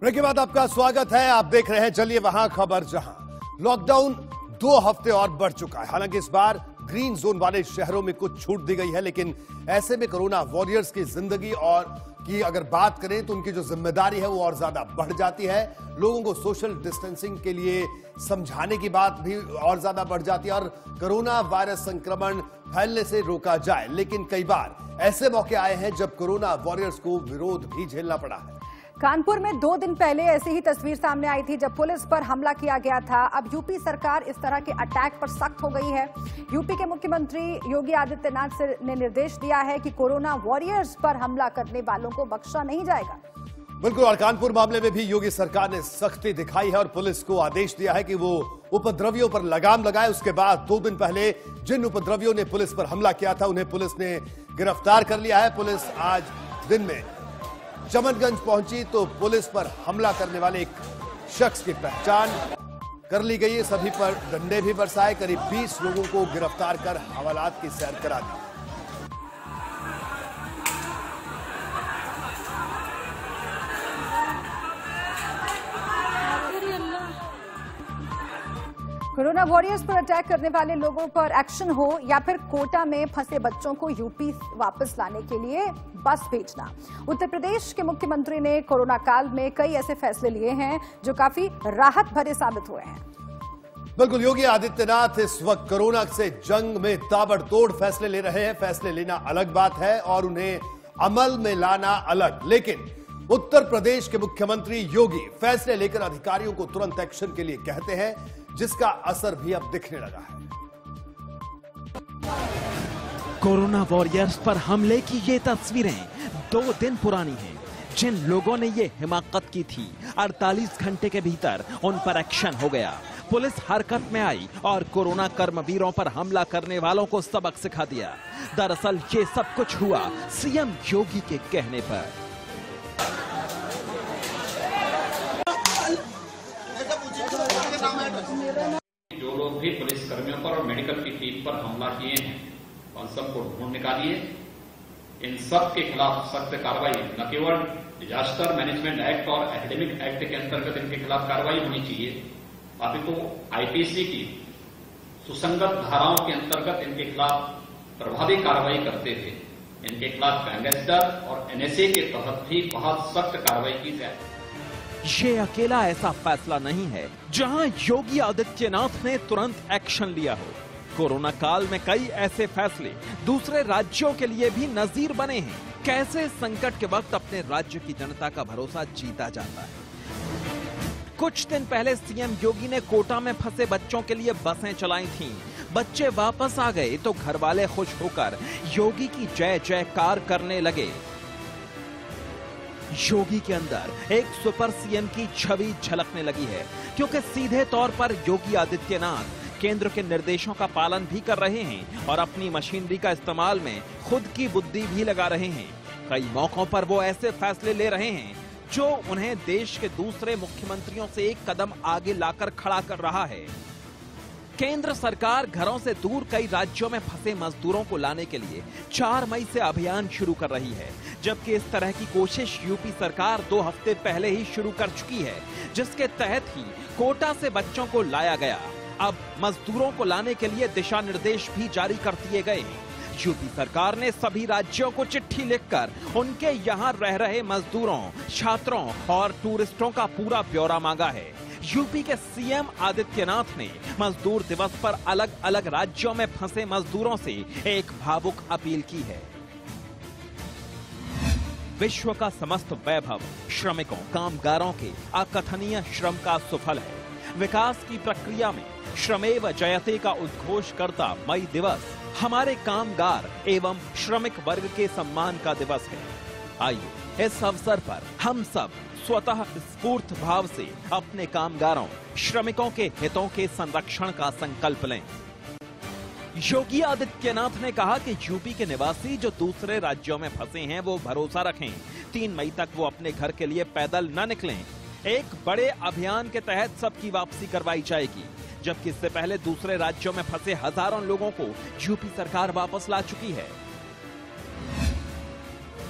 Break के बाद आपका स्वागत है। आप देख रहे हैं चलिए वहां खबर जहां लॉकडाउन 2 हफ्ते और बढ़ चुका है। हालांकि इस बार ग्रीन जोन वाले शहरों में कुछ छूट दी गई है, लेकिन ऐसे में कोरोना वॉरियर्स की जिंदगी और की अगर बात करें तो उनकी जो जिम्मेदारी है वो और ज्यादा बढ़ जाती है। लोगों को सोशल डिस्टेंसिंग के लिए समझाने की बात भी और ज्यादा बढ़ जाती है और कोरोना वायरस संक्रमण फैलने से रोका जाए। लेकिन कई बार ऐसे मौके आए हैं जब कोरोना वॉरियर्स को विरोध भी झेलना पड़ा है। कानपुर में 2 दिन पहले ऐसी ही तस्वीर सामने आई थी जब पुलिस पर हमला किया गया था। अब यूपी सरकार इस तरह के अटैक पर सख्त हो गई है। यूपी के मुख्यमंत्री योगी आदित्यनाथ ने निर्देश दिया है कि कोरोना वॉरियर्स पर हमला करने वालों को बख्शा नहीं जाएगा। बिल्कुल, और कानपुर मामले में भी योगी सरकार ने सख्ती दिखाई है और पुलिस को आदेश दिया है कि वो उपद्रवियों पर लगाम लगाए। उसके बाद 2 दिन पहले जिन उपद्रवियों ने पुलिस पर हमला किया था उन्हें पुलिस ने गिरफ्तार कर लिया है। पुलिस आज दिन में चमनगंज पहुंची तो पुलिस पर हमला करने वाले एक शख्स की पहचान कर ली गई है। सभी पर डंडे भी बरसाए। करीब 20 लोगों को गिरफ्तार कर हवालात की सैर करा दी। कोरोना वॉरियर्स पर अटैक करने वाले लोगों पर एक्शन हो या फिर कोटा में फंसे बच्चों को यूपी वापस लाने के लिए बस भेजना। उत्तर प्रदेश के मुख्यमंत्री ने कोरोना काल में कई ऐसे फैसले लिए हैं जो काफी राहत भरे साबित हुए हैं। बिल्कुल, योगी आदित्यनाथ इस वक्त कोरोना से जंग में ताबड़तोड़ फैसले ले रहे हैं। फैसले लेना अलग बात है और उन्हें अमल में लाना अलग। लेकिन उत्तर प्रदेश के मुख्यमंत्री योगी फैसले लेकर अधिकारियों को तुरंत एक्शन के लिए कहते हैं, जिसका असर भी अब दिखने लगा है। कोरोना वॉरियर्स पर हमले की ये तस्वीरें 2 दिन पुरानी हैं। जिन लोगों ने ये हिमाकत की थी 48 घंटे के भीतर उन पर एक्शन हो गया। पुलिस हरकत में आई और कोरोना कर्मवीरों पर हमला करने वालों को सबक सिखा दिया। दरअसल ये सब कुछ हुआ सीएम योगी के कहने पर। जो लोग भी पुलिस कर्मियों पर और मेडिकल की टीम पर हमला किए हैं उन सबको ढूंढ निकालिए। इन सब के खिलाफ सख्त कार्रवाई, न केवल डिजास्टर मैनेजमेंट एक्ट और एकेडमिक एक्ट के अंतर्गत इनके खिलाफ कार्रवाई होनी चाहिए, अभी तो आईपीसी की सुसंगत धाराओं के अंतर्गत इनके खिलाफ प्रभावी कार्रवाई करते थे। इनके खिलाफ गैंगस्टर और एनएसए के तहत भी बहुत सख्त कार्रवाई की जाए। ये अकेला ऐसा फैसला नहीं है जहां योगी आदित्यनाथ ने तुरंत एक्शन लिया हो। कोरोना काल में कई ऐसे फैसले दूसरे राज्यों के लिए भी नजीर बने हैं। कैसे संकट के वक्त अपने राज्य की जनता का भरोसा जीता जाता है। कुछ दिन पहले सीएम योगी ने कोटा में फंसे बच्चों के लिए बसें चलाई थीं। बच्चे वापस आ गए तो घर वाले खुश होकर योगी की जय जयकार करने लगे। योगी के अंदर एक सुपर सीएम की छवि झलकने लगी है, क्योंकि सीधे तौर पर योगी आदित्यनाथ केंद्र के निर्देशों का पालन भी कर रहे हैं और अपनी मशीनरी का इस्तेमाल में खुद की बुद्धि भी लगा रहे हैं। कई मौकों पर वो ऐसे फैसले ले रहे हैं जो उन्हें देश के दूसरे मुख्यमंत्रियों से एक कदम आगे लाकर खड़ा कर रहा है। केंद्र सरकार घरों से दूर कई राज्यों में फंसे मजदूरों को लाने के लिए 4 मई से अभियान शुरू कर रही है, जबकि इस तरह की कोशिश यूपी सरकार 2 हफ्ते पहले ही शुरू कर चुकी है, जिसके तहत ही कोटा से बच्चों को लाया गया। अब मजदूरों को लाने के लिए दिशा निर्देश भी जारी कर दिए गए हैं। यूपी सरकार ने सभी राज्यों को चिट्ठी लिखकर उनके यहाँ रह रहे मजदूरों, छात्रों और टूरिस्टों का पूरा ब्यौरा मांगा है। यूपी के सीएम आदित्यनाथ ने मजदूर दिवस पर अलग अलग राज्यों में फंसे मजदूरों से एक भावुक अपील की है। विश्व का समस्त वैभव श्रमिकों, कामगारों के अकथनीय श्रम का सुफल है। विकास की प्रक्रिया में श्रमेव जयते का उद्घोष करता मई दिवस हमारे कामगार एवं श्रमिक वर्ग के सम्मान का दिवस है। आइए इस अवसर पर हम सब स्वतः स्फूर्त भाव से अपने कामगारों, श्रमिकों के हितों के संरक्षण का संकल्प लें। योगी आदित्यनाथ ने कहा कि यूपी के निवासी जो दूसरे राज्यों में फंसे हैं वो भरोसा रखें। 3 मई तक वो अपने घर के लिए पैदल न निकलें। एक बड़े अभियान के तहत सबकी वापसी करवाई जाएगी, जबकि इससे पहले दूसरे राज्यों में फंसे हजारों लोगों को यूपी सरकार वापस ला चुकी है।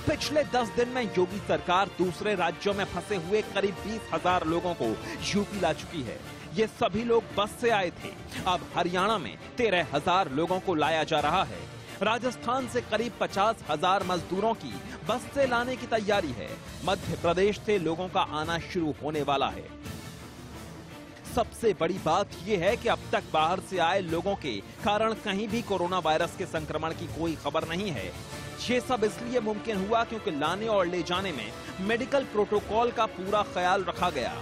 पिछले 10 दिन में योगी सरकार दूसरे राज्यों में फंसे हुए करीब 20,000 लोगों को यूपी ला चुकी है। ये सभी लोग बस से आए थे। अब हरियाणा में 13,000 लोगों को लाया जा रहा है। राजस्थान से करीब 50,000 मजदूरों की बस से लाने की तैयारी है। मध्य प्रदेश से लोगों का आना शुरू होने वाला है। सबसे बड़ी बात यह है कि अब तक बाहर से आए लोगों के कारण कहीं भी कोरोना वायरस के संक्रमण की कोई खबर नहीं है। ये सब इसलिए मुमकिन हुआ क्योंकि लाने और ले जाने में मेडिकल प्रोटोकॉल का पूरा ख्याल रखा गया।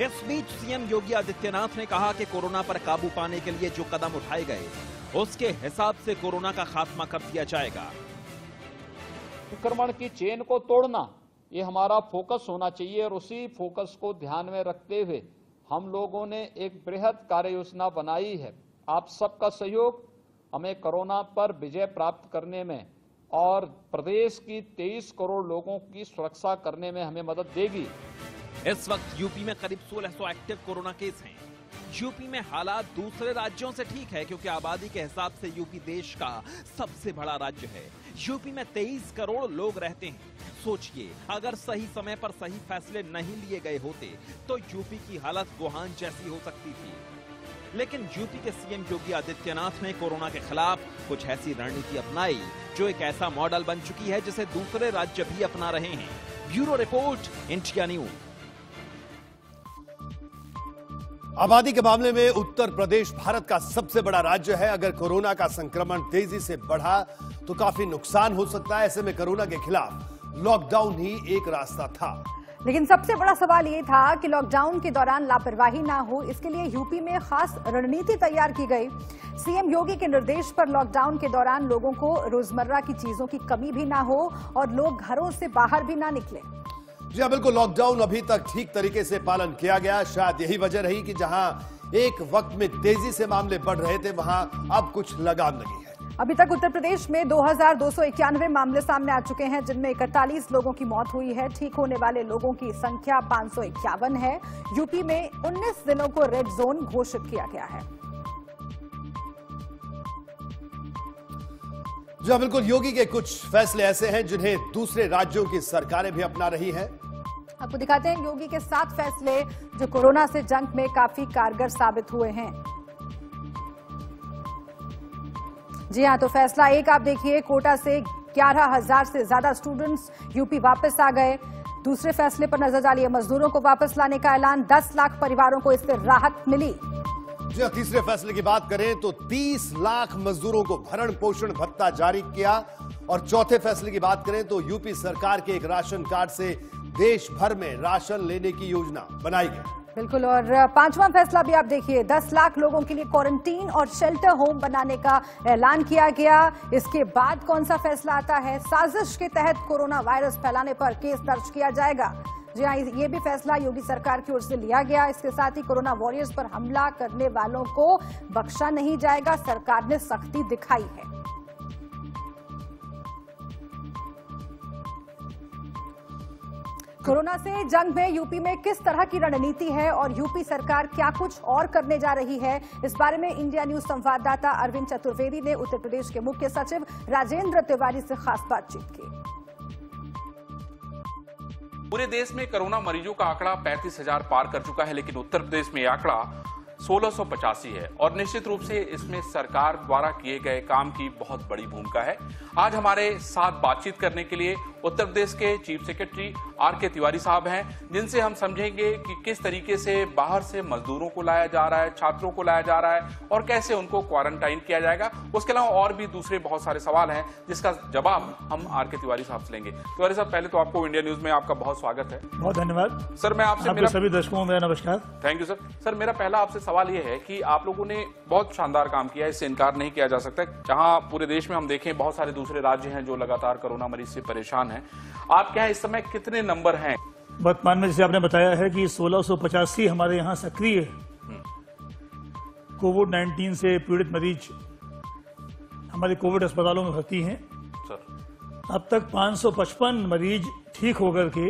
इस बीच सीएम योगी आदित्यनाथ ने कहा कि कोरोना पर काबू पाने के लिए जो कदम उठाए गए उसके हिसाब से कोरोना का खात्मा कर दिया जाएगा। संक्रमण की चेन को तोड़ना ये हमारा फोकस होना चाहिए और उसी फोकस को ध्यान में रखते हुए हम लोगों ने एक बृहद कार्य योजना बनाई है। आप सबका सहयोग हमें कोरोना पर विजय प्राप्त करने में और प्रदेश की 23 करोड़ लोगों की सुरक्षा करने में हमें मदद देगी। इस वक्त यूपी में करीब 1600 एक्टिव कोरोना केस हैं। यूपी में हालात दूसरे राज्यों से ठीक है क्योंकि आबादी के हिसाब से यूपी देश का सबसे बड़ा राज्य है। यूपी में 23 करोड़ लोग रहते हैं। सोचिए, अगर सही समय पर सही फैसले नहीं लिए गए होते तो यूपी की हालत वुहान जैसी हो सकती थी। लेकिन यूपी के सीएम योगी आदित्यनाथ ने कोरोना के खिलाफ कुछ ऐसी रणनीति अपनाई जो एक ऐसा मॉडल बन चुकी है जिसे दूसरे राज्य भी अपना रहे हैं। Bureau report, India news. आबादी के मामले में उत्तर प्रदेश भारत का सबसे बड़ा राज्य है। अगर कोरोना का संक्रमण तेजी से बढ़ा तो काफी नुकसान हो सकता है। ऐसे में कोरोना के खिलाफ लॉकडाउन ही एक रास्ता था। लेकिन सबसे बड़ा सवाल ये था कि लॉकडाउन के दौरान लापरवाही ना हो, इसके लिए यूपी में खास रणनीति तैयार की गई। सीएम योगी के निर्देश पर लॉकडाउन के दौरान लोगों को रोजमर्रा की चीजों की कमी भी ना हो और लोग घरों से बाहर भी ना निकले। जी हाँ, बिल्कुल। लॉकडाउन अभी तक ठीक तरीके से पालन किया गया। शायद यही वजह रही कि जहां एक वक्त में तेजी से मामले बढ़ रहे थे वहां अब कुछ लगाम लगी है। अभी तक उत्तर प्रदेश में 2291 मामले सामने आ चुके हैं, जिनमें 41 लोगों की मौत हुई है। ठीक होने वाले लोगों की संख्या 551 है। यूपी में 19 जिलों को रेड जोन घोषित किया गया है। जी हाँ, बिल्कुल। योगी के कुछ फैसले ऐसे हैं जिन्हें दूसरे राज्यों की सरकारें भी अपना रही हैं। आपको दिखाते हैं योगी के 7 फैसले जो कोरोना से जंग में काफी कारगर साबित हुए हैं। जी हाँ, तो फैसला 1 आप देखिए, कोटा से 11,000 से ज्यादा स्टूडेंट्स यूपी वापस आ गए। दूसरे फैसले पर नजर डालिए, मजदूरों को वापस लाने का ऐलान, 10 लाख परिवारों को इससे राहत मिली। जी, तीसरे फैसले की बात करें तो 30 लाख मजदूरों को भरण पोषण भत्ता जारी किया। और चौथे फैसले की बात करें तो यूपी सरकार के एक राशन कार्ड से देश भर में राशन लेने की योजना बनाई गई। बिल्कुल। और 5वां फैसला भी आप देखिए, 10 लाख लोगों के लिए क्वारंटीन और शेल्टर होम बनाने का ऐलान किया गया। इसके बाद कौन सा फैसला आता है? साजिश के तहत कोरोना वायरस फैलाने पर केस दर्ज किया जाएगा। जी हाँ, ये भी फैसला योगी सरकार की ओर से लिया गया। इसके साथ ही कोरोना वॉरियर्स पर हमला करने वालों को बख्शा नहीं जाएगा। सरकार ने सख्ती दिखाई है। कोरोना से जंग में यूपी में किस तरह की रणनीति है और यूपी सरकार क्या कुछ और करने जा रही है, इस बारे में इंडिया न्यूज संवाददाता अरविंद चतुर्वेदी ने उत्तर प्रदेश के मुख्य सचिव राजेंद्र तिवारी से खास बातचीत की। पूरे देश में कोरोना मरीजों का आंकड़ा 35,000 पार कर चुका है, लेकिन उत्तर प्रदेश में यह आंकड़ा 1685 है और निश्चित रूप से इसमें सरकार द्वारा किए गए काम की बहुत बड़ी भूमिका है। आज हमारे साथ बातचीत करने के लिए उत्तर प्रदेश के चीफ सेक्रेटरी आर.के. तिवारी साहब हैं, जिनसे हम समझेंगे कि किस तरीके से बाहर से मजदूरों को लाया जा रहा है, छात्रों को लाया जा रहा है और कैसे उनको क्वारंटाइन किया जाएगा। उसके अलावा और भी दूसरे बहुत सारे सवाल हैं जिसका जवाब हम आर.के. तिवारी साहब से लेंगे। तिवारी साहब, पहले तो आपको इंडिया न्यूज में आपका बहुत स्वागत है। बहुत धन्यवाद सर। मैं आपसे सभी दर्शकों को नमस्कार। Thank you sir. सर, मेरा पहला आपसे सवाल यह है कि आप लोगों ने बहुत शानदार काम किया है, इससे इनकार नहीं किया जा सकता। जहां पूरे देश में हम देखें बहुत सारे दूसरे राज्य हैं जो लगातार कोरोना मरीज से परेशान हैं। आप क्या इस समय कितने नंबर हैं? वर्तमान में जैसे आपने बताया है कि 1685 हमारे यहाँ सक्रिय कोविड-19 से पीड़ित मरीज हमारे कोविड अस्पतालों में भर्ती हैं। सर, अब तक 555 मरीज ठीक होकर के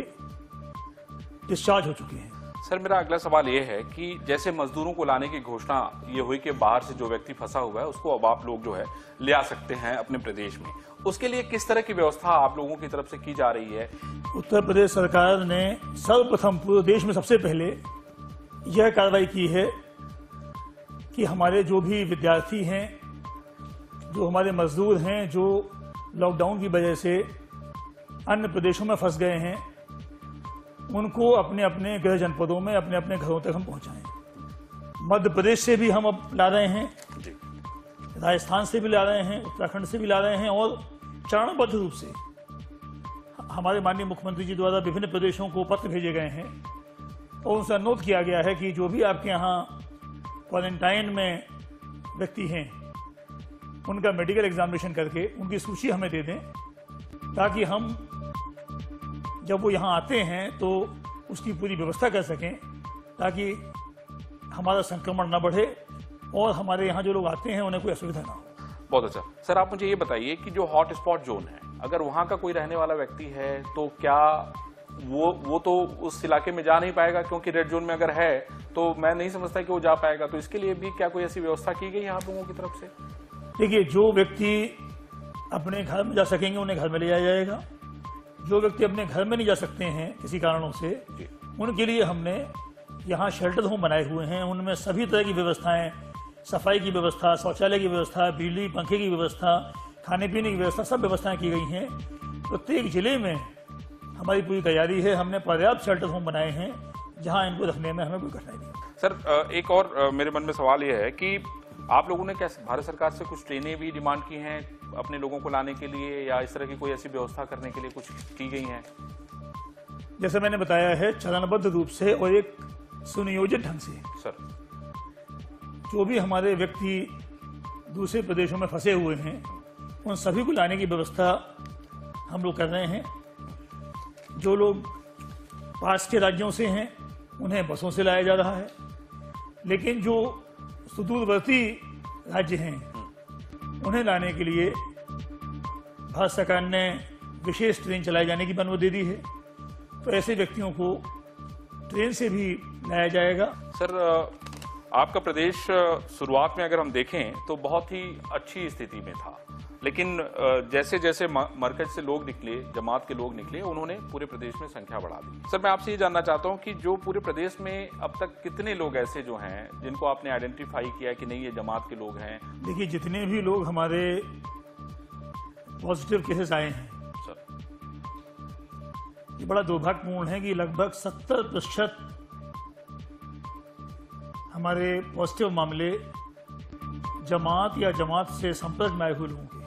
डिस्चार्ज हो चुके हैं। सर मेरा अगला सवाल ये है कि जैसे मजदूरों को लाने की घोषणा ये हुई कि बाहर से जो व्यक्ति फंसा हुआ है उसको अब आप लोग जो है ले आ सकते हैं अपने प्रदेश में, उसके लिए किस तरह की व्यवस्था आप लोगों की तरफ से की जा रही है? उत्तर प्रदेश सरकार ने सर्वप्रथम पूरे देश में सबसे पहले यह कार्रवाई की है कि हमारे जो भी विद्यार्थी हैं, जो हमारे मजदूर हैं, जो लॉकडाउन की वजह से अन्य प्रदेशों में फंस गए हैं, उनको अपने अपने गृह जनपदों में अपने अपने घरों तक हम पहुंचाएं। मध्य प्रदेश से भी हम अब ला रहे हैं, राजस्थान से भी ला रहे हैं, उत्तराखंड से भी ला रहे हैं और चरणबद्ध रूप से हमारे माननीय मुख्यमंत्री जी द्वारा विभिन्न प्रदेशों को पत्र भेजे गए हैं और उनसे अनुरोध किया गया है कि जो भी आपके यहाँ क्वारंटाइन में व्यक्ति हैं उनका मेडिकल एग्जामिनेशन करके उनकी सूची हमें दे दें, ताकि हम जब वो यहाँ आते हैं तो उसकी पूरी व्यवस्था कर सकें, ताकि हमारा संक्रमण न बढ़े और हमारे यहाँ जो लोग आते हैं उन्हें कोई असुविधा ना हो। बहुत अच्छा। सर आप मुझे ये बताइए कि जो हॉट स्पॉट जोन है, अगर वहाँ का कोई रहने वाला व्यक्ति है तो क्या वो तो उस इलाके में जा नहीं पाएगा, क्योंकि रेड जोन में अगर है तो मैं नहीं समझता कि वो जा पाएगा, तो इसके लिए भी क्या कोई ऐसी व्यवस्था की गई है आप लोगों की तरफ से? देखिए, जो व्यक्ति अपने घर में जा सकेंगे उन्हें घर में ले जाया जाएगा। जो व्यक्ति अपने घर में नहीं जा सकते हैं किसी कारणों से, उनके लिए हमने यहाँ शेल्टर होम बनाए हुए हैं। उनमें सभी तरह की व्यवस्थाएं, सफाई की व्यवस्था, शौचालय की व्यवस्था, बिजली पंखे की व्यवस्था, खाने पीने की व्यवस्था, सब व्यवस्थाएं की गई हैं। प्रत्येक जिले में हमारी पूरी तैयारी है। हमने पर्याप्त शेल्टर होम बनाए हैं जहां इनको रखने में हमें कोई कठिनाई नहीं है। सर एक और मेरे मन में सवाल यह है कि आप लोगों ने क्या भारत सरकार से कुछ ट्रेनें भी डिमांड की हैं अपने लोगों को लाने के लिए, या इस तरह की कोई ऐसी व्यवस्था करने के लिए कुछ की गई हैं? जैसे मैंने बताया है, चरणबद्ध रूप से और एक सुनियोजित ढंग से सर जो भी हमारे व्यक्ति दूसरे प्रदेशों में फंसे हुए हैं उन सभी को लाने की व्यवस्था हम लोग कर रहे हैं। जो लोग पास के राज्यों से हैं उन्हें बसों से लाया जा रहा है, लेकिन जो सुदूरवर्ती राज्य हैं उन्हें लाने के लिए भारत सरकार ने विशेष ट्रेन चलाए जाने की अनुमति दे दी है। तो ऐसे व्यक्तियों को ट्रेन से भी लाया जाएगा। सर आपका प्रदेश शुरुआत में अगर हम देखें तो बहुत ही अच्छी स्थिति में था, लेकिन जैसे जैसे मरकज से लोग निकले, जमात के लोग निकले, उन्होंने पूरे प्रदेश में संख्या बढ़ा दी। सर मैं आपसे ये जानना चाहता हूँ कि जो पूरे प्रदेश में अब तक कितने लोग ऐसे जो हैं जिनको आपने आइडेंटिफाई किया कि नहीं ये जमात के लोग हैं? देखिए, जितने भी लोग हमारे पॉजिटिव केसेस आए हैं सर, ये बड़ा दुर्भाग्यपूर्ण है कि लगभग 70% हमारे पॉजिटिव मामले जमात या जमात से संपर्क में आए हुए लोगों के।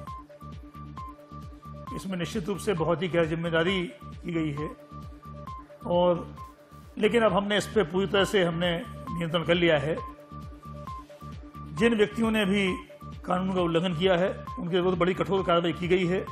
इसमें निश्चित रूप से बहुत ही गैर जिम्मेदारी की गई है, और लेकिन अब हमने इस पर पूरी तरह से हमने नियंत्रण कर लिया है। जिन व्यक्तियों ने भी कानून का उल्लंघन किया है उनके विरुद्ध बड़ी कठोर कार्रवाई की गई है।